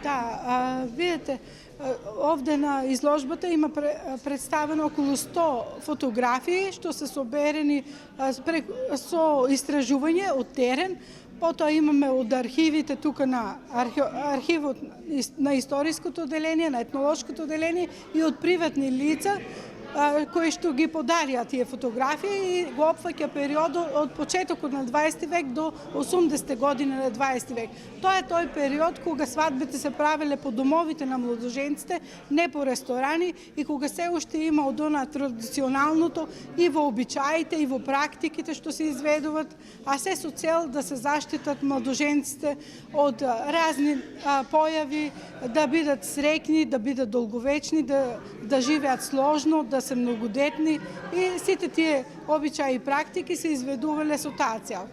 Да, видите, овде на изложбата има представено околу 100 фотографии што се соберени со истражување од терен. Потоа имаме од архивите тука на архивот на историското оделение, на етнолошкото оделение и од приватни лица кои што ги подарија тие фотографии и го опфаќа периодот од почетокот на 20 век до 80-те години на 20 век. Тоа е тој период кога свадбите се правеле по домовите на младоженците, не по ресторани и кога се уште има од она традиционалното и во обичаите и во практиките што се изведуваат, а се со цел да се заштитат младоженците од разни појави, да бидат среќни, да бидат долговечни, да живеат сложно, да се многодетни и сите тие обичаи и практики се изведувале со таа цел.